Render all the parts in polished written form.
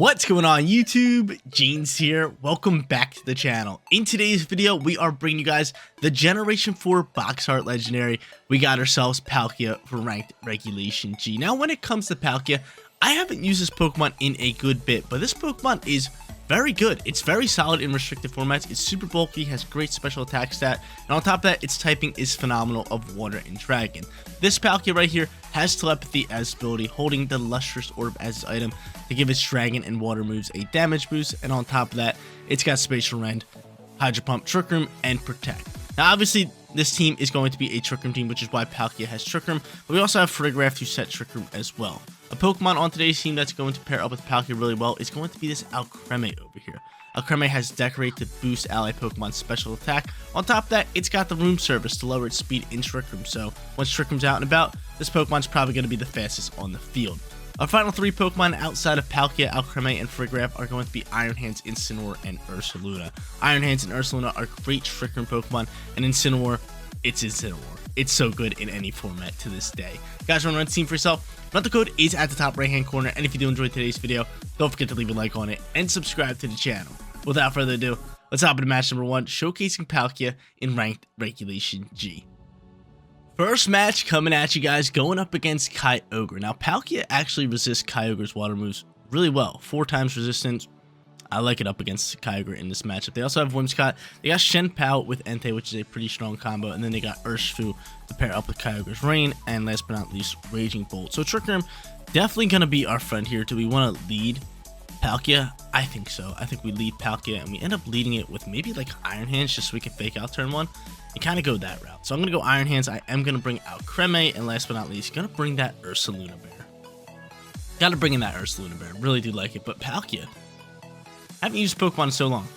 What's going on YouTube? Jeans here. Welcome back to the channel. In today's video, we are bringing you guys the Generation 4 Box Art Legendary. We got ourselves Palkia for Ranked Regulation G. Now, when it comes to Palkia, I haven't used this Pokemon in a good bit, but this Pokemon is very good. It's very solid in restricted formats. It's super bulky, has great special attack stat, and on top of that, its typing is phenomenal of Water and Dragon. This Palkia right here has Telepathy as ability, holding the Lustrous Orb as its item to give its Dragon and Water moves a damage boost, and on top of that, it's got Spatial Rend, Hydro Pump, Trick Room, and Protect. Now, obviously, this team is going to be a Trick Room team, which is why Palkia has Trick Room, but we also have Regirock to set Trick Room as well. A Pokemon on today's team that's going to pair up with Palkia really well is going to be this Alcremie over here. Alcremie has Decorate to boost ally Pokemon's special attack. On top of that, it's got the Room Service to lower its speed in Trick Room, so once Trick Room's out and about, this Pokemon's probably going to be the fastest on the field. Our final three Pokemon outside of Palkia, Alcremie, and Regirock are going to be Iron Hands, Incineroar, and Ursaluna. Iron Hands and Ursaluna are great Trick Room Pokemon, and Incineroar, it's Incineroar. It's so good in any format to this day. Guys, run the team for yourself. The code is at the top right hand corner, and if you do enjoy today's video, don't forget to leave a like on it and subscribe to the channel. Without further ado, let's hop into match number 1, showcasing Palkia in Ranked Regulation G. First match coming at you guys, going up against Kyogre. Now, Palkia actually resists Kyogre's water moves really well. 4 times resistance. I like it up against Kyogre in this matchup. They also have Whimsicott. They got Shenpao with Entei, which is a pretty strong combo. And then they got Urshifu to pair up with Kyogre's Rain. And last but not least, Raging Bolt. So Trick Room, definitely going to be our friend here. Do we want to lead Palkia? I think so. I think we lead Palkia and we end up leading it with maybe like Iron Hands just so we can fake out turn 1 and kind of go that route. So I'm going to go Iron Hands. I am going to bring out Alcremie. And last but not least, going to bring that Ursaluna Bear. Got to bring in that Ursaluna Bear. Really do like it. But Palkia, I haven't used Pokemon in so long.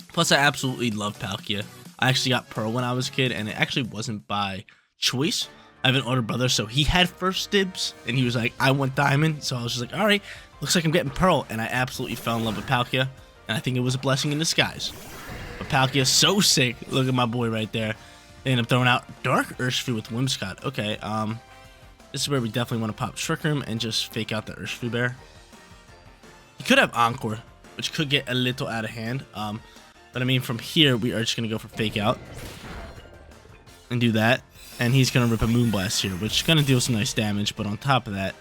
Plus, I absolutely love Palkia. I actually got Pearl when I was a kid, and it actually wasn't by choice. I have an older brother, so he had first dibs, and he was like, I want Diamond. So I was just like, all right, looks like I'm getting Pearl. And I absolutely fell in love with Palkia, and I think it was a blessing in disguise. But Palkia is so sick. Look at my boy right there. They end up throwing out Dark Urshifu with Whimsicott. Okay, this is where we definitely want to pop Trick Room and just fake out the Urshifu Bear. He could have Encore, which could get a little out of hand. But I mean, from here, we are just going to go for Fake Out and do that. And he's going to rip a Moonblast here, which is going to deal some nice damage. But on top of that,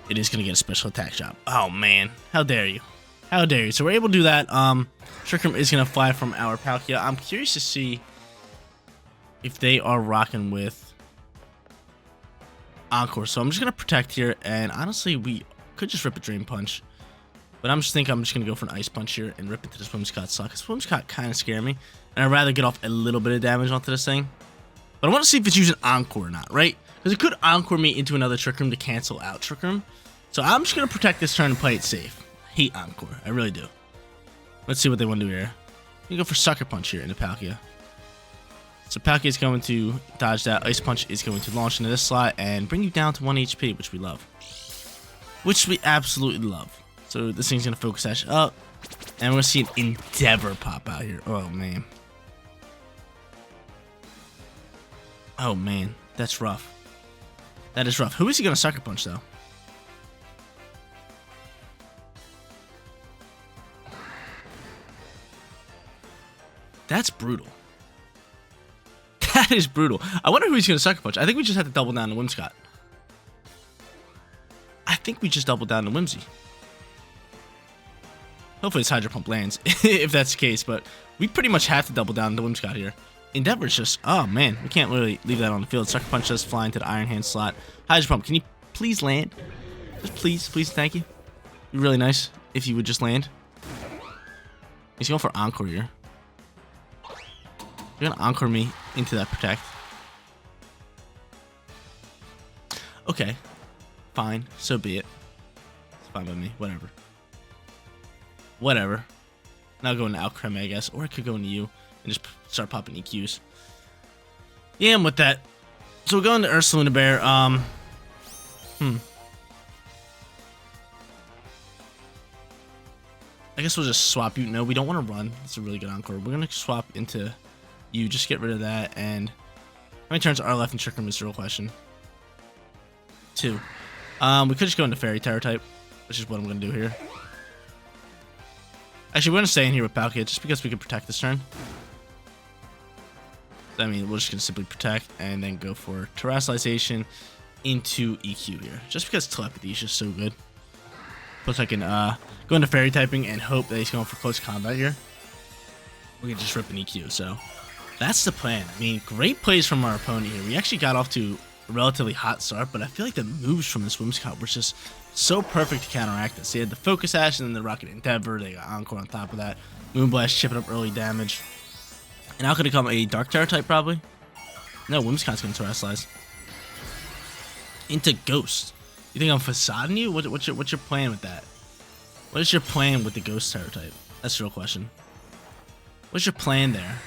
it is going to get a special attack shot. Oh, man. How dare you? How dare you? So we're able to do that. Trick Room is going to fly from our Palkia. I'm curious to see if they are rocking with Encore. So I'm just going to Protect here. And honestly, we could just rip a Drain Punch. But I'm just going to go for an Ice Punch here and rip into this Whimsicott slot. Because Whimsicott kind of scare me. And I'd rather get off a little bit of damage onto this thing. But I want to see if it's using Encore or not, right? Because it could Encore me into another Trick Room to cancel out Trick Room. So I'm just going to protect this turn and play it safe. I hate Encore. I really do. Let's see what they want to do here. You go for Sucker Punch here into Palkia. So Palkia is going to dodge that. Ice Punch is going to launch into this slot and bring you down to 1 HP, which we love. Which we absolutely love. So this thing's going to Focus Sash up. And we're going to see an Endeavor pop out here. Oh, man. Oh, man. That's rough. That is rough. Who is he going to Sucker Punch, though? That's brutal. That is brutal. I wonder who he's going to Sucker Punch. I think we just have to double down to Whimsicott. I think we just double down to Whimsy. Hopefully this Hydro Pump lands, if that's the case, but we pretty much have to double down to Whimsicott here. Endeavor is just, oh man, we can't really leave that on the field. Sucker Punch does fly into the Iron Hand slot. Hydro Pump, can you please land? Just please, thank you. It'd be really nice if you would just land. He's going for Encore here. You're gonna Encore me into that Protect. Okay, fine, so be it. It's fine by me, whatever. Whatever. Now go into Alcremie, I guess. Or I could go into you and just start popping EQs. Yeah, I'm with that. So we'll go into Ursaluna Bear. I guess we'll just swap you. No, we don't want to run. It's a really good Encore. We're going to swap into you. Just get rid of that. And how many turns are left in Trick Room is the real question. 2. We could just go into Fairy Terror type. which is what I'm going to do here. Actually, we're going to stay in here with Palkia just because we can protect this turn. I mean, we're just going to simply protect and then go for Terrestrialization into EQ here. Just because Telepathy is just so good. Plus, I can go into Fairy typing and hope that he's going for close combat here. We can just rip an EQ, so that's the plan. I mean, great plays from our opponent here. We actually got off to a relatively hot start, but I feel like the moves from this Whimsicott were just so perfect to counteract this. They had the Focus Ash and then the Rocket Endeavor. They got Encore on top of that. Moonblast chipping up early damage. And how could it come? A Dark Terror type, probably? No, Whimsicott's going to Terrestrialize. Into Ghost. You think I'm facading you? What's your plan with that? What is your plan with the Ghost Terror type? That's the real question. What's your plan there?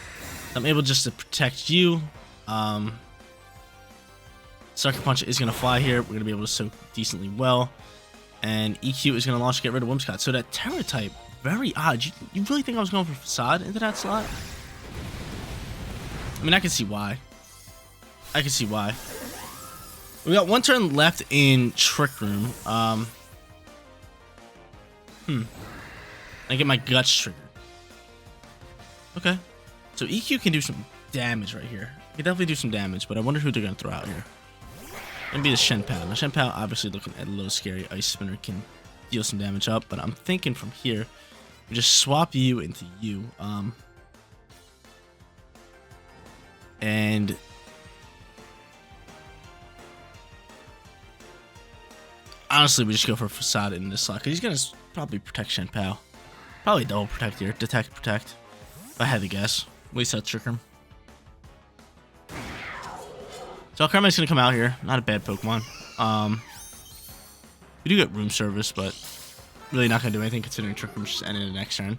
I'm able just to protect you. Sucker Punch is going to fly here. We're going to be able to soak decently well. And EQ is going to launch to get rid of Whimsicott. So that Terror type, very odd. You really think I was going for Facade into that slot? I mean, I can see why. I can see why. We got one turn left in Trick Room. I get my Guts triggered. Okay. So EQ can do some damage right here. He can definitely do some damage, but I wonder who they're going to throw out here. Gonna be the Shenpao. Now, Shenpao obviously looking at a little scary. Ice Spinner can deal some damage up, but I'm thinking from here, we just swap you into you. And honestly, we just go for Facade in this slot, because he's going to probably protect Shenpao. Probably double protect here. Detect, protect. If I had to guess. At least that's Trick Room. So Alcremie's going to come out here. Not a bad Pokemon. We do get Room Service, but really not going to do anything considering Trick Room's just ending the next turn.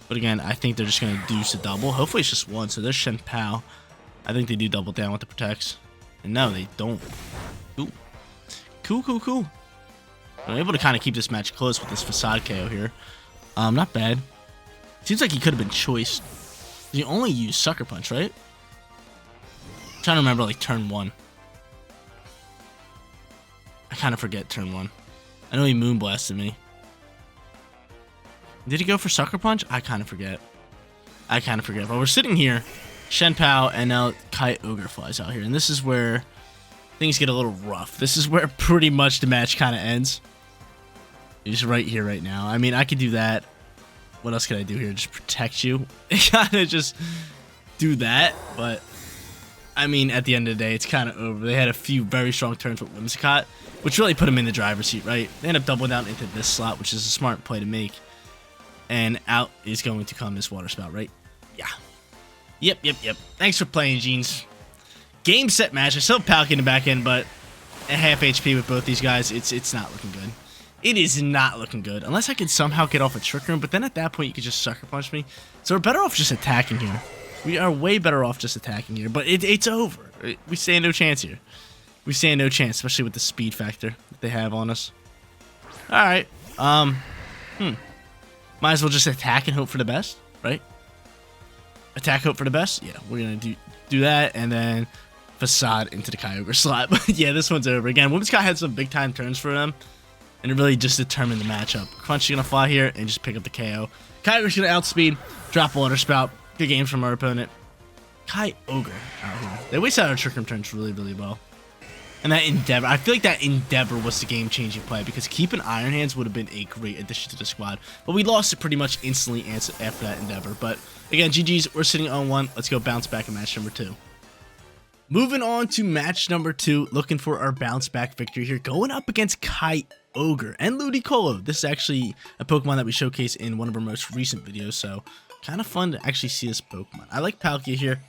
But again, I think they're just going to do a double. Hopefully it's just one. So there's Shenpao. I think they do double down with the protects. And no, they don't. Ooh. Cool. I'm able to kind of keep this match close with this Facade KO here. Not bad. Seems like he could have been choiced. He only used Sucker Punch, right? I'm trying to remember, like, turn 1. I kind of forget turn 1. I know he Moonblasted me. Did he go for Sucker Punch? I kind of forget. But we're sitting here. Shenpao, and now Kyogre flies out here. And this is where things get a little rough. This is where pretty much the match kind of ends. He's right here, right now. I mean, I could do that. What else could I do here? Just protect you. Kind of just do that. But, I mean, at the end of the day, it's kind of over. They had a few very strong turns with Whimsicott, which really put them in the driver's seat, right? They end up doubling down into this slot, which is a smart play to make. And out is going to come this Water Spout, right? Yeah. Yep. Thanks for playing, Jeans. Game, set, match. I still have Palkia in the back end, but at half HP with both these guys, it's not looking good. It is not looking good. Unless I can somehow get off a Trick Room, but then at that point, you could just Sucker Punch me. So we're better off just attacking here. We are way better off just attacking here, but it's over. We stand no chance here. We stand no chance, especially with the speed factor that they have on us. Alright. Might as well just attack and hope for the best, right? Attack, hope for the best? Yeah, we're going to do that, and then Facade into the Kyogre slot. But yeah, this one's over. Again, Whimsicott had some big-time turns for them, and it really just determined the matchup. Crunch is going to fly here and just pick up the KO. Kyogre's going to outspeed, drop Water Spout. Good games from our opponent. Kyogre out here. They wasted our Trick Room turns really, really well. And that Endeavor, I feel like that Endeavor was the game-changing play, because keeping Iron Hands would have been a great addition to the squad. But we lost it pretty much instantly after that Endeavor. But again, GG's, we're sitting on 1. Let's go bounce back in match number 2. Moving on to match number 2, looking for our bounce back victory here, going up against Kyogre and Ludicolo. This is actually a Pokemon that we showcased in one of our most recent videos, so kind of fun to actually see this Pokemon. I like Palkia here.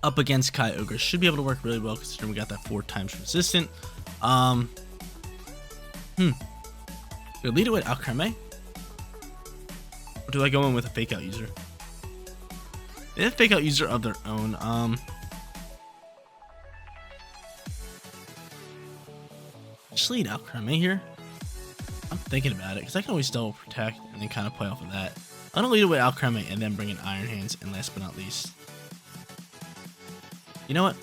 Up against Kyogre. Should be able to work really well considering we got that 4 times resistant. We'll lead it with Alcremie. Or do I go in with a fake out user? They have a fake out user of their own. Just lead Alcremie here. I'm thinking about it because I can always double protect and then kind of play off of that. I'm gonna lead it with Alcremie and then bring in Iron Hands, and last but not least, you know what?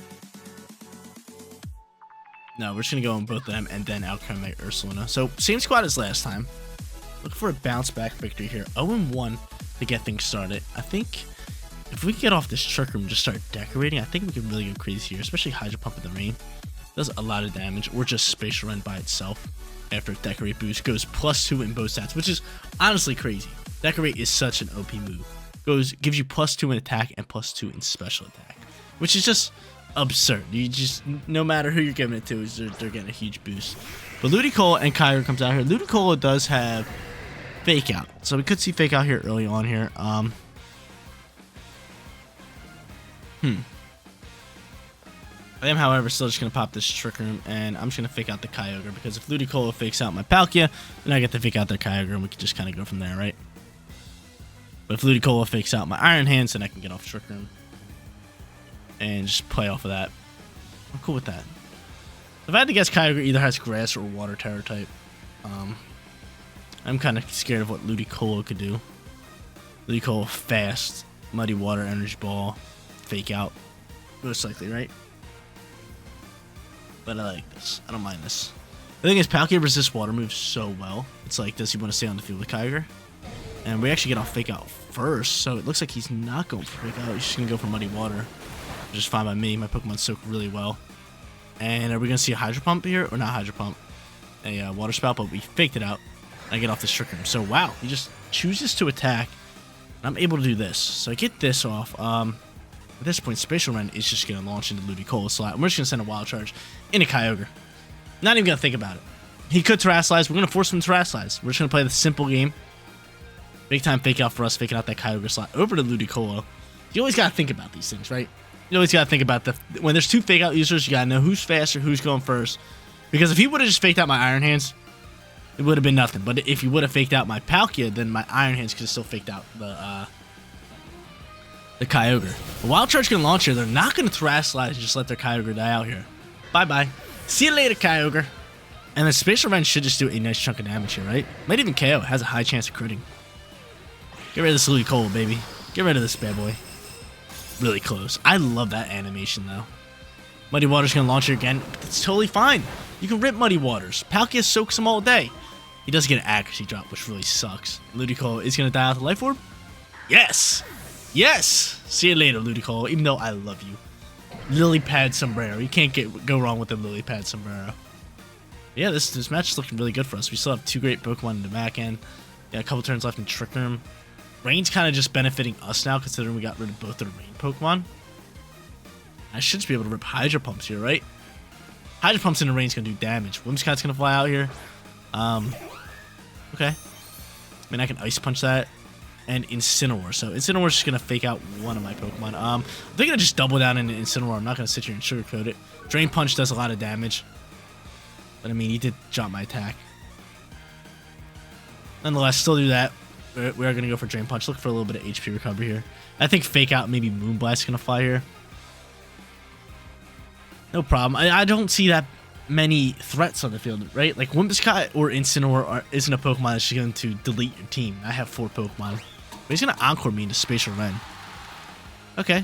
No, we're just going to go on both of them and then outcome my Ursaluna. So, same squad as last time. Look for a bounce back victory here. 0-1 to get things started. I think if we get off this Trick Room and just start decorating, I think we can really go crazy here, especially Hydro Pump in the rain. Does a lot of damage, or just Spatial Run by itself after Decorate boost goes +2 in both stats, which is honestly crazy. Decorate is such an OP move. Gives you +2 in attack and +2 in special attack, which is just absurd. You just, no matter who you're giving it to, they're getting a huge boost. But Ludicolo and Kyogre comes out here. Ludicolo does have Fake Out, so we could see Fake Out here early on here. I am, however, still just going to pop this Trick Room, and I'm just going to fake out the Kyogre, because if Ludicolo fakes out my Palkia, then I get to fake out their Kyogre, and we can just kind of go from there, right? But if Ludicolo fakes out my Iron Hands, then I can get off Trick Room and just play off of that. I'm cool with that. If I had to guess, Kyogre either has Grass or Water Terror type. I'm kind of scared of what Ludicolo could do. Ludicolo fast, Muddy Water, Energy Ball, Fake Out, most likely, right? But I like this. I don't mind this. The thing is, Palkia resists water moves so well. It's like, does he want to stay on the field with Kyogre? And we actually get off Fake Out first, so it looks like he's not going for Fake Out. He's just going to go for Muddy Water, which is fine by me. My Pokemon soak really well. And are we going to see a Hydro Pump here? Or not Hydro Pump. A Water Spout, but we faked it out. I get off this Trick Room. So, wow. He just chooses to attack. And I'm able to do this. So I get this off. At this point, Spatial Run is just going to launch into Ludicolo slot. And we're just going to send a Wild Charge into Kyogre. Not even going to think about it. He could Terrasilize. We're going to force him to Terrasilize. We're just going to play the simple game. Big time Fake Out for us, faking out that Kyogre slot over to Ludicolo. You always got to think about these things, right? You always got to think about when there's two Fake Out users, you got to know who's faster, who's going first. Because if he would have just faked out my Iron Hands, it would have been nothing. But if he would have faked out my Palkia, then my Iron Hands could have still faked out the Kyogre. The Wild Charge can launch here. They're not going to Terrasilize and just let their Kyogre die out here. Bye-bye. See you later, Kyogre. And the Spatial Run should just do a nice chunk of damage here, right? Might even KO. It has a high chance of critting. Get rid of this Ludicolo, baby. Get rid of this bad boy. Really close. I love that animation, though. Muddy Water's going to launch here again, but it's totally fine. You can rip Muddy Waters. Palkia soaks them all day. He does get an accuracy drop, which really sucks. Ludicolo is going to die out the Life Orb. Yes! Yes! See you later, Ludicolo, even though I love you. Lily Pad Sombrero. You can't go wrong with the Lily Pad Sombrero. Yeah, this match is looking really good for us. We still have two great Pokemon in the back end. Yeah, a couple turns left in Trick Room. Rain's kind of just benefiting us now, considering we got rid of both the Rain Pokemon. I should just be able to rip Hydro Pumps here, right? Hydro Pumps in the Rain's going to do damage. Whimsicott's going to fly out here. Okay. I mean, I can Ice Punch that. And Incineroar. So Incineroar's just going to fake out one of my Pokemon. They're going to just double down into Incineroar. I'm not going to sit here and sugarcoat it. Drain Punch does a lot of damage. But I mean, he did drop my attack. Nonetheless, still do that. We are going to go for Drain Punch. Look for a little bit of HP recovery here. I think Fake Out, maybe Moonblast is going to fly here. No problem. I don't see that many threats on the field, right? Like, Whimsicott or Incineroar isn't a Pokemon that's going to delete your team. I have 4 Pokemon. But he's going to Encore me into Spatial Run. Okay.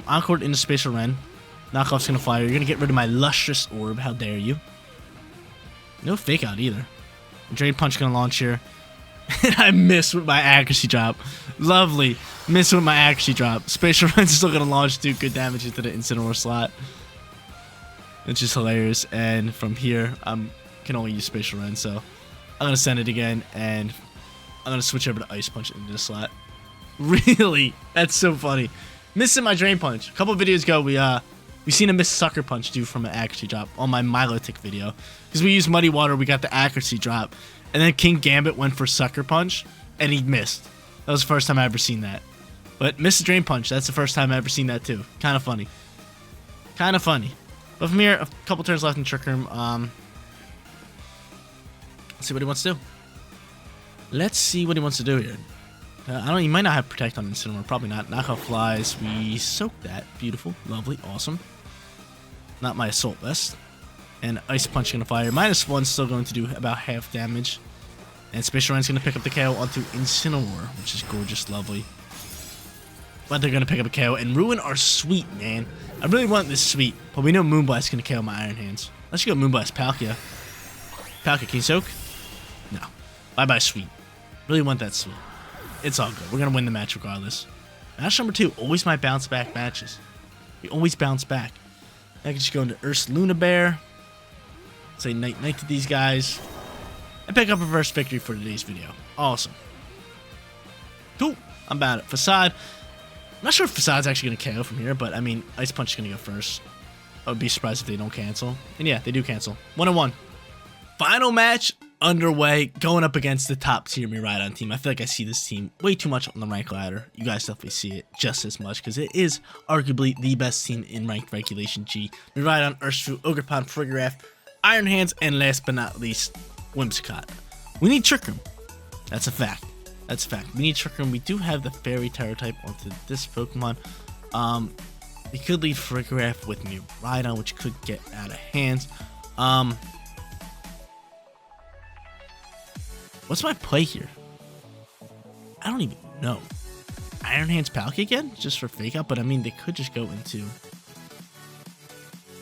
I'm Encored into Spatial Run. Knockoff's going to fly. You're going to get rid of my Lustrous Orb. How dare you? No Fake Out either. Drain Punch going to launch here. And I miss with my accuracy drop. Lovely. Miss with my accuracy drop. Spatial Run's still going to launch, do good damage into the Incineroar slot. It's just hilarious. And from here, I can only use Spatial Run. So I'm going to send it again. And I'm going to switch over to Ice Punch into the slot. Really? That's so funny. Missing my Drain Punch. A couple videos ago, we seen a miss Sucker Punch do from an accuracy drop on my Milotic video. Because we used Muddy Water, we got the accuracy drop. And then King Gambit went for Sucker Punch, and he missed. That was the first time I ever seen that. But missed the Drain Punch, that's the first time I ever seen that too. Kind of funny. Kind of funny. But from here, a couple turns left in Trick Room. Let's see what he wants to do. Let's see what he wants to do here. He might not have Protect on Incineroar, probably not. Knockoff flies, we soak that. Beautiful, lovely, awesome. Not my Assault Vest. And Ice Punch going to fire. -1 still going to do about half damage. And Spatial Run's going to pick up the KO onto Incineroar, which is gorgeous, lovely. but they're going to pick up a KO and ruin our sweet, man. I really want this sweet, but we know Moonblast is going to KO my Iron Hands. Let's go Moonblast Palkia. Palkia, can you soak? No. Bye-bye, sweet. Really want that sweet. It's all good. We're going to win the match regardless. Match number 2, always my bounce back matches. We always bounce back. I can just go into Luna Bear. Say night-night to these guys. And pick up a first victory for today's video. Awesome. Cool. I'm about it. Facade. I'm not sure if Facade's actually going to KO from here, but I mean, Ice Punch is going to go first. I would be surprised if they don't cancel. And yeah, they do cancel. 1-1. Final match underway, going up against the top tier Miraidon team. I feel like I see this team way too much on the rank ladder. You guys definitely see it just as much because it is arguably the best team in ranked regulation G. Miraidon, Urshifu, Ogerpon, Farigiraf, Iron Hands, and last but not least, Whimsicott. We need Trick Room. That's a fact. That's a fact. We need Trick Room. We do have the Fairy Terror type onto this Pokemon. We could lead Farigiraf with Miraidon, which could get out of hands. What's my play here? I don't even know. Iron Hands Palkia again? Just for fake out? But I mean, they could just go into...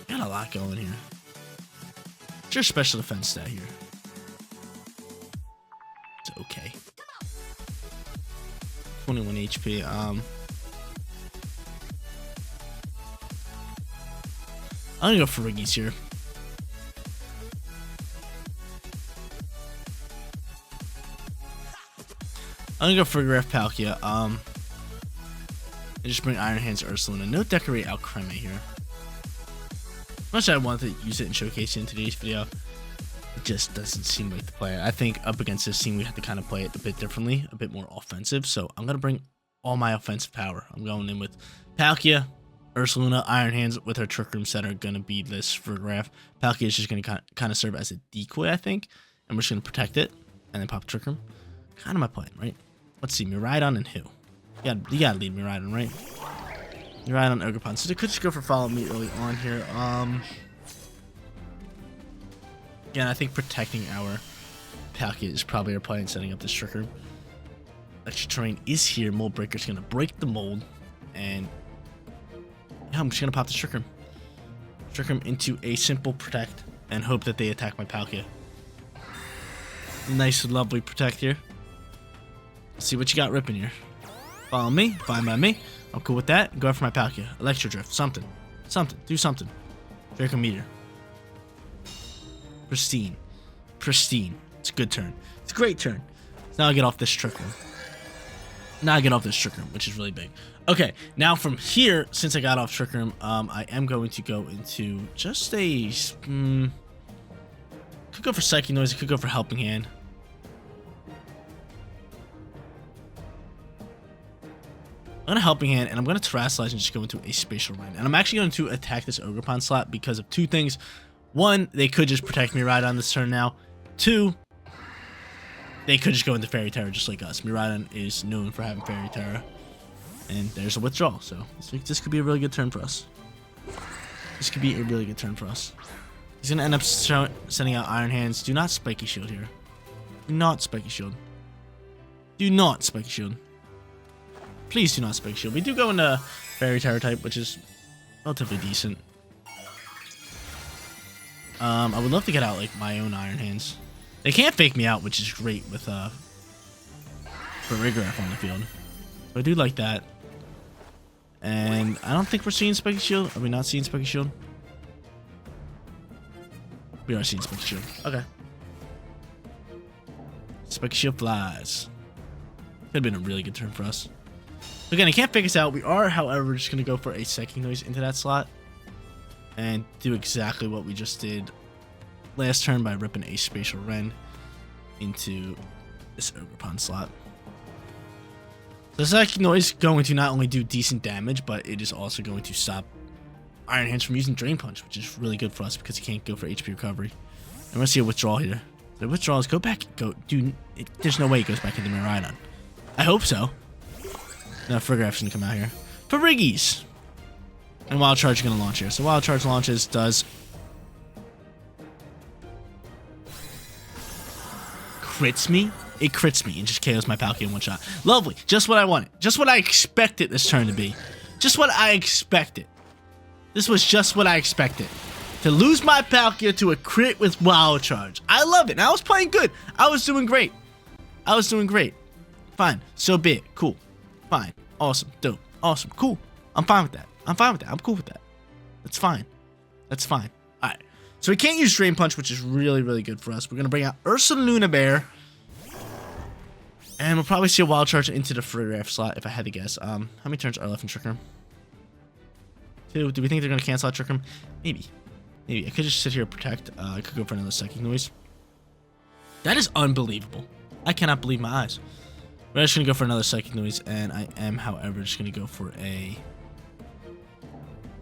Got a lot going here. What's your special defense stat here? It's okay. 21 HP. I'm gonna go for Riggies here. I'm gonna go for Farigiraf Palkia. And just bring Iron Hands Ursaluna. No Decorate Alcremie here. Much I wanted to use it and showcase it in today's video, it just doesn't seem like the play. I think up against this team, we have to kind of play it a bit differently, a bit more offensive. So I'm gonna bring all my offensive power. I'm going in with Palkia, Ursaluna, Iron Hands with her Trick Room set are gonna be this Farigiraf. Palkia is just gonna kind of serve as a decoy, I think, and we're just gonna protect it and then pop Trick Room. Kind of my plan, right? Let's see, Miraidon and who? You gotta lead Miraidon, right? Miraidon, Ogerpon. So they could just go for follow me early on here. Again, I think protecting our Palkia is probably our play in setting up this Trick Room. Extra terrain is here. Mold Breaker's gonna break the mold, and yeah, I'm just gonna pop the Trick Room. Trick Room into a simple protect and hope that they attack my Palkia. Nice, lovely protect here. Let's see what you got ripping here. Follow me, fine by me. I'm cool with that. Go for my Palkia. Electro Drift, something. Do something. Draco Meteor. Pristine. It's a good turn. It's a great turn. So now I get off this Trick Room. Which is really big. Okay, now from here, since I got off Trick Room, I am going to go into just a... could go for Psychic Noise, I could go for Helping Hand. I'm going to Helping Hand, and I'm going to Terrasilize and just go into a Spatial Rend. And I'm actually going to attack this Ogerpon slot because of two things. One, they could just protect Miraidon this turn now. Two, they could just go into Fairy Terror just like us. Miraidon is known for having Fairy Terror. And there's a withdrawal, so this could be a really good turn for us. He's going to end up sending out Iron Hands. Do not Spiky Shield here. Do not Spiky Shield. Please do not Spiky Shield. We do go into Fairy Terror type, which is relatively decent. I would love to get out like my own Iron Hands. They can't fake me out, which is great with Regirock on the field. So I do like that. And I don't think we're seeing Spiky Shield. Are we not seeing Spiky Shield? We are seeing Spiky Shield. Okay. Spiky Shield flies. Could have been a really good turn for us. So again, he can't fake us out. We are, however, just going to go for a Psychic Noise into that slot. And do exactly what we just did last turn by ripping a Spatial Rend into this Ogerpon slot. So Psychic Noise is going to not only do decent damage, but it is also going to stop Iron Hands from using Drain Punch, which is really good for us because he can't go for HP recovery. And we're going to see a withdrawal here. The withdrawal is go back. Dude, there's no way it goes back into Miraidon. I hope so. No, Farigiraf's going to come out here. For Riggies! And Wild Charge is going to launch here. So Wild Charge launches, does... crits me? it crits me and just KOs my Palkia in one shot. Lovely. Just what I wanted. Just what I expected this turn to be. Just what I expected. This was just what I expected. To lose my Palkia to a crit with Wild Charge. I love it. And I was playing good. I was doing great. I was doing great. Fine. So be it. Cool. Fine. Awesome. Dope. Awesome. Cool. I'm fine with that. I'm fine with that. I'm cool with that. That's fine. That's fine. Alright. So we can't use Drain Punch, which is really, really good for us. We're going to bring out Ursaluna Bear. And we'll probably see a Wild Charge into the Farigiraf slot, if I had to guess. How many turns are left in Trick Room? 2. Do we think they're going to cancel out Trick Room? Maybe. Maybe. I could just sit here and protect. I could go for another Psychic Noise. That is unbelievable. I cannot believe my eyes. We're just going to go for another Psychic Noise, and I am, however, just going to go for a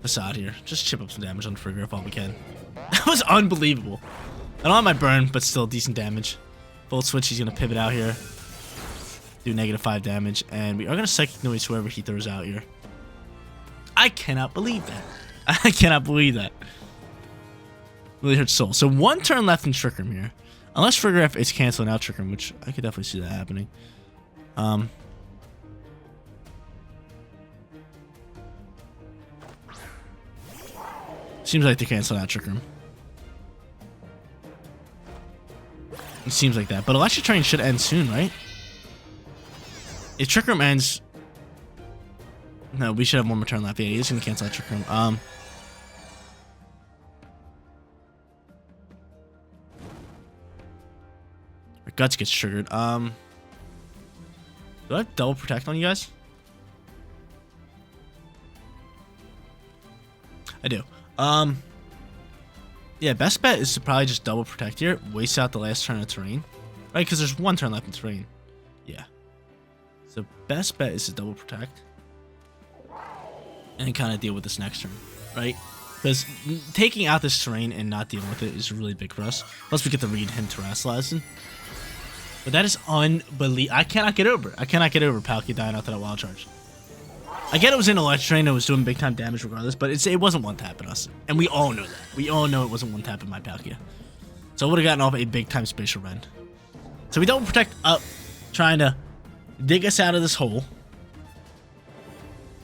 Facade here. Just chip up some damage on the Farigiraf all we can. That was unbelievable. I don't have my burn, but still decent damage. Volt Switch, he's going to pivot out here. Do -5 damage, and we are going to Psychic Noise whoever he throws out here. I cannot believe that. I cannot believe that. Really hurts soul. So 1 turn left in Trick Room here. Unless Farigiraf is canceling out Trick Room, which I could definitely see that happening. Seems like they're canceling out Trick Room. It seems like that. But Electric Train should end soon, right? If Trick Room ends... No, we should have 1 more turn left. Yeah, he's going to cancel out Trick Room. Our Guts gets triggered. Do I have double protect on you guys? I do. Yeah, best bet is to probably just double protect here. Waste out the last turn of terrain. Right, because there's 1 turn left in terrain. Yeah. So best bet is to double protect. And kind of deal with this next turn. Right? Because taking out this terrain and not dealing with it is really big for us. Plus we get to read him Terrasilize. But that is unbelievable. I cannot get over it. I cannot get over Palkia dying out to that Wild Charge. I get it was in Electric Train, it was doing big time damage regardless, but it wasn't one tapping us. And we all know that. We all know it wasn't one tapping my Palkia. So I would have gotten off a big time Spatial Rend. So we don't protect up, trying to dig us out of this hole.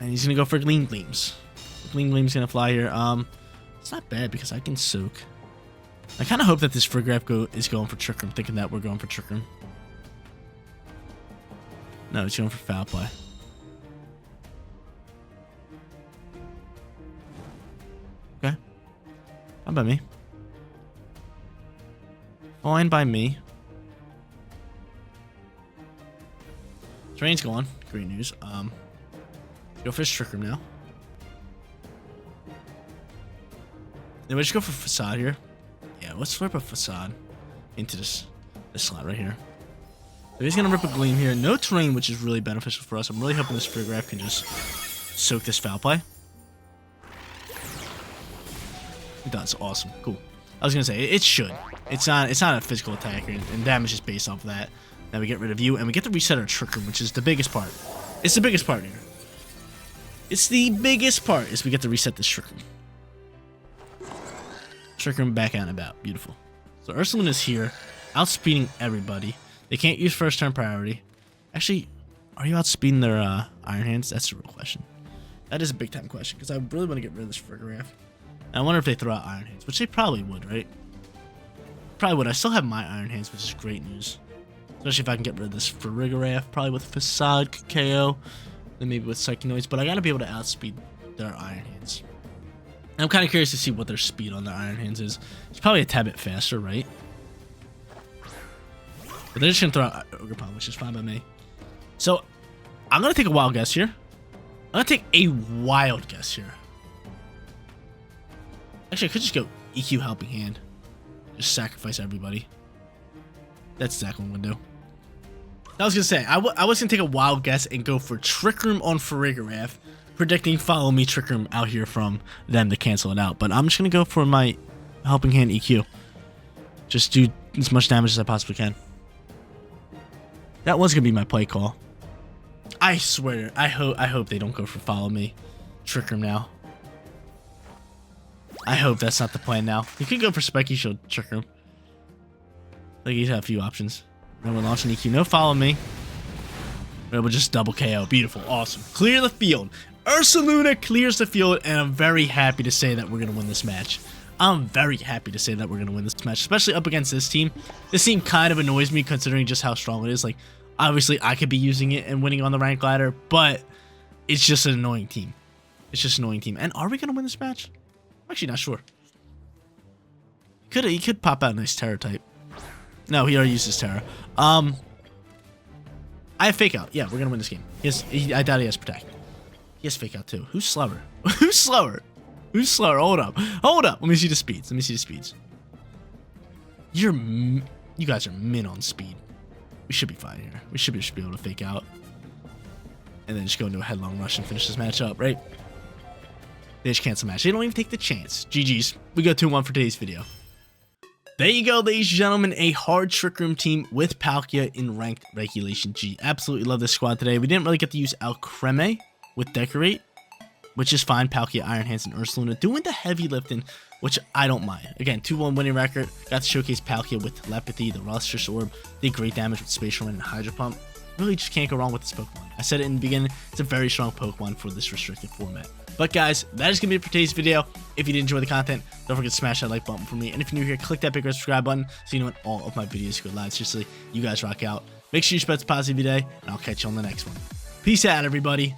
And he's gonna go for Gleam Gleams. Gleam Gleam's gonna fly here. It's not bad because I can soak. I kind of hope that this Farigiraf is going for Trick Room, thinking that we're going for Trick Room. No, it's going for Foul Play. Okay. Fine by me. Fine by me. Terrain's gone. Great news. Go for Trick Room now. Then we just go for Facade here. Yeah, let's flip a Facade into this slot right here. So he's gonna rip a Gleam here. No terrain, which is really beneficial for us. I'm really hoping this Farigiraf can just soak this Foul Play. It does. Awesome. Cool. I was gonna say it should. It's not a physical attack, and damage is based off of that. Now we get rid of you, and we get to reset our Trick Room, which is the biggest part. It's the biggest part here. It's the biggest part is we get to reset this Trick Room. Trick Room back out and about. Beautiful. So Ursaluna is here, outspeeding everybody. They can't use first turn priority. Actually, are you outspeeding their Iron Hands? That's the real question. That is a big time question because I really want to get rid of this Farigiraf. And I wonder if they throw out Iron Hands, which they probably would, right? Probably would. I still have my Iron Hands, which is great news. Especially if I can get rid of this Farigiraf. Probably with Facade KO. Then maybe with Psychic Noise. But I got to be able to outspeed their Iron Hands. I'm kind of curious to see what their speed on their Iron Hands is. It's probably a tad bit faster, right? But they're just going to throw out Ogre Palm, which is fine by me. So, I'm going to take a wild guess here. I'm going to take a wild guess here. Actually, I could just go EQ Helping Hand. Just sacrifice everybody. That's exactly what I'm going to do. I was going to say, I was going to take a wild guess and go for Trick Room on Farigiraf, predicting Follow Me Trick Room out here from them to cancel it out. But I'm just going to go for my Helping Hand EQ. Just do as much damage as I possibly can. That was going to be my play call. I swear, I hope they don't go for Follow Me Trick Room now. I hope that's not the plan now. You could go for Spiky Shield Trick Room. Like, you have a few options. Then we're launching EQ. No, follow me. We'll just double KO. Beautiful. Awesome. Clear the field. Ursaluna clears the field, and I'm very happy to say that we're going to win this match. I'm very happy to say that we're going to win this match, especially up against this team. This team kind of annoys me considering just how strong it is. Like, obviously, I could be using it and winning on the rank ladder, but it's just an annoying team. It's just an annoying team. And are we going to win this match? I'm actually not sure. He could pop out a nice Terra type. No, he already used his Terra. I have Fake Out. Yeah, we're going to win this game. I doubt he has Protect. He has Fake Out too. Who's slower? Who's slower? Who's slower? Hold up. Hold up. Let me see the speeds. Let me see the speeds. You guys are min on speed. We should be fine here. We should be able to Fake Out. And then just go into a headlong rush and finish this match up, right? They just cancel the match. They don't even take the chance. GG's. We go 2-1 for today's video. There you go, ladies and gentlemen. A hard Trick Room team with Palkia in Ranked Regulation G. Absolutely love this squad today. We didn't really get to use Alcremie with Decorate, which is fine. Palkia, Iron Hands, and Ursaluna doing the heavy lifting, which I don't mind. Again, 2-1 winning record. Got to showcase Palkia with Telepathy, the Lustrous Orb, did great damage with Spatial Wind and Hydro Pump. Really just can't go wrong with this Pokemon. I said it in the beginning, it's a very strong Pokemon for this restricted format. But guys, that is going to be it for today's video. If you did enjoy the content, don't forget to smash that like button for me. And if you're new here, click that big red subscribe button so you know when all of my videos go live. Seriously, you guys rock out. Make sure you spread this positive day, and I'll catch you on the next one. Peace out, everybody.